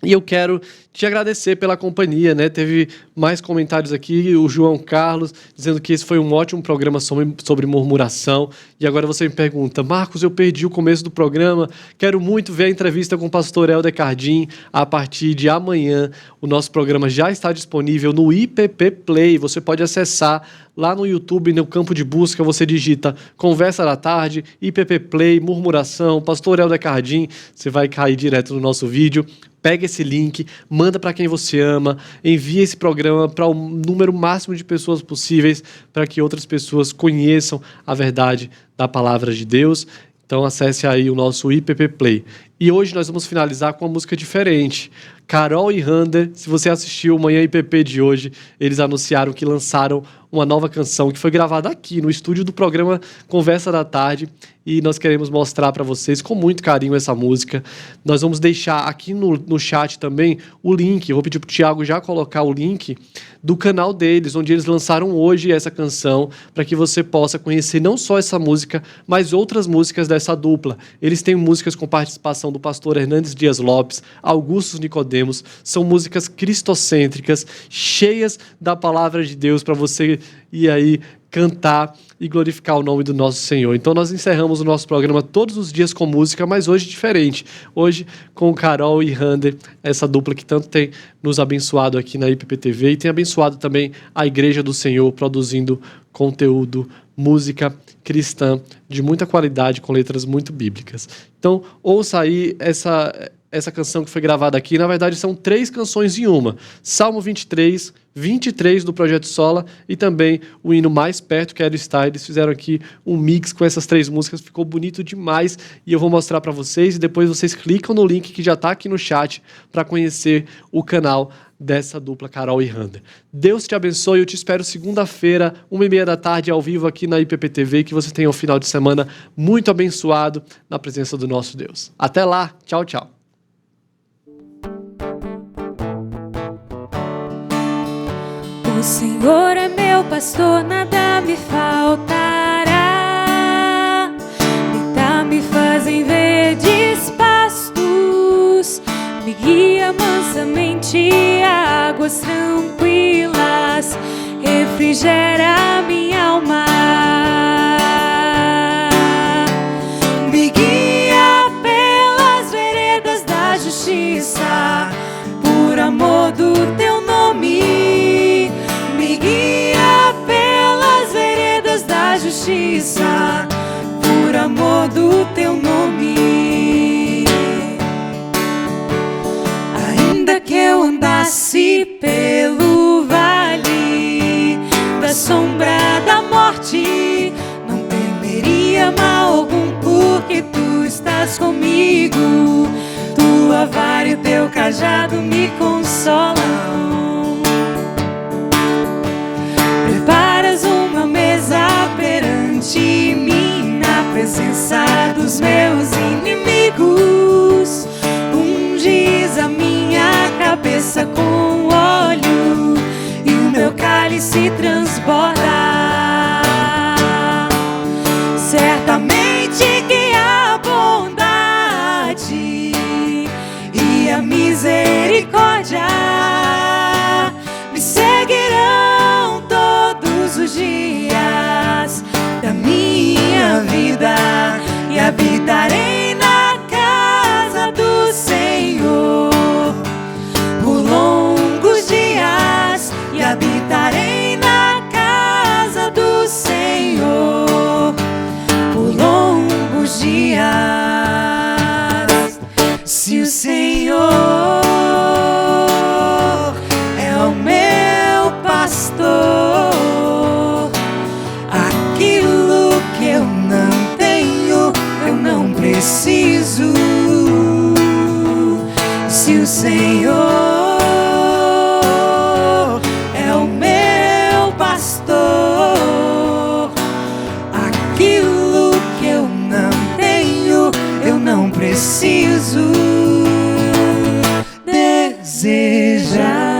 E eu quero te agradecer pela companhia, né? Teve mais comentários aqui, o João Carlos dizendo que esse foi um ótimo programa sobre murmuração. E agora você me pergunta, Marcos, eu perdi o começo do programa, quero muito ver a entrevista com o pastor Helder Cardim a partir de amanhã. O nosso programa já está disponível no IPP Play, você pode acessar lá no YouTube, no campo de busca, você digita Conversa da Tarde, IPP Play, Murmuração, pastor Helder Cardim, você vai cair direto no nosso vídeo. Pega esse link, manda para quem você ama, envia esse programa para o número máximo de pessoas possíveis para que outras pessoas conheçam a verdade da palavra de Deus. Então acesse aí o nosso IPP Play. E hoje nós vamos finalizar com uma música diferente. Carol e Rander, se você assistiu o Manhã IPP de hoje, eles anunciaram que lançaram uma nova canção que foi gravada aqui no estúdio do programa Conversa da Tarde, e nós queremos mostrar para vocês com muito carinho essa música. Nós vamos deixar aqui no chat também o link, eu vou pedir para o Thiago já colocar o link do canal deles, onde eles lançaram hoje essa canção, para que você possa conhecer não só essa música, mas outras músicas dessa dupla. Eles têm músicas com participação do pastor Hernandes Dias Lopes, Augusto Nicodemos, são músicas cristocêntricas, cheias da palavra de Deus para você ir aí cantar e glorificar o nome do nosso Senhor. Então nós encerramos o nosso programa todos os dias com música, mas hoje diferente. Hoje com Carol e Rander, essa dupla que tanto tem nos abençoado aqui na IPP TV e tem abençoado também a Igreja do Senhor, produzindo conteúdo, música cristã de muita qualidade, com letras muito bíblicas. Então ouça aí essa canção que foi gravada aqui. Na verdade são 3 canções em uma. Salmo 23 do Projeto Sola e também o hino Mais Perto, Quero Estar. Eles fizeram aqui um mix com essas 3 músicas, ficou bonito demais e eu vou mostrar para vocês e depois vocês clicam no link que já está aqui no chat para conhecer o canal dessa dupla Carol e Rander. Deus te abençoe, eu te espero segunda-feira, 1h30 da tarde, ao vivo aqui na IPP TV, que você tenha um final de semana muito abençoado na presença do nosso Deus. Até lá, tchau, tchau. O Senhor é meu pastor, nada me faltará. Deita-me faz em verdes pastos, me guia mansamente a águas tranquilas, refrigera minha alma. Me guia pelas veredas da justiça, por amor do teu nome. Me guia pelas veredas da justiça, por amor do teu nome. Ainda que eu andasse pelo vale da sombra da morte, não temeria mal algum, porque tu estás comigo. Tua vara e o teu cajado me consolam. Preparas uma mesa perante mim, na presença dos meus inimigos. Unges a minha cabeça com óleo e o meu cálice transborda. Certamente que a bondade e a misericórdia me seguirão todos os dias da minha vida, e habitarei na casa do Senhor por longos dias, e habitarei na casa do Senhor por longos dias. Se o Senhor é o meu pastor, aquilo que eu não tenho, eu não preciso. Se o Senhor é o meu pastor, aquilo que eu não tenho, eu não preciso desejar.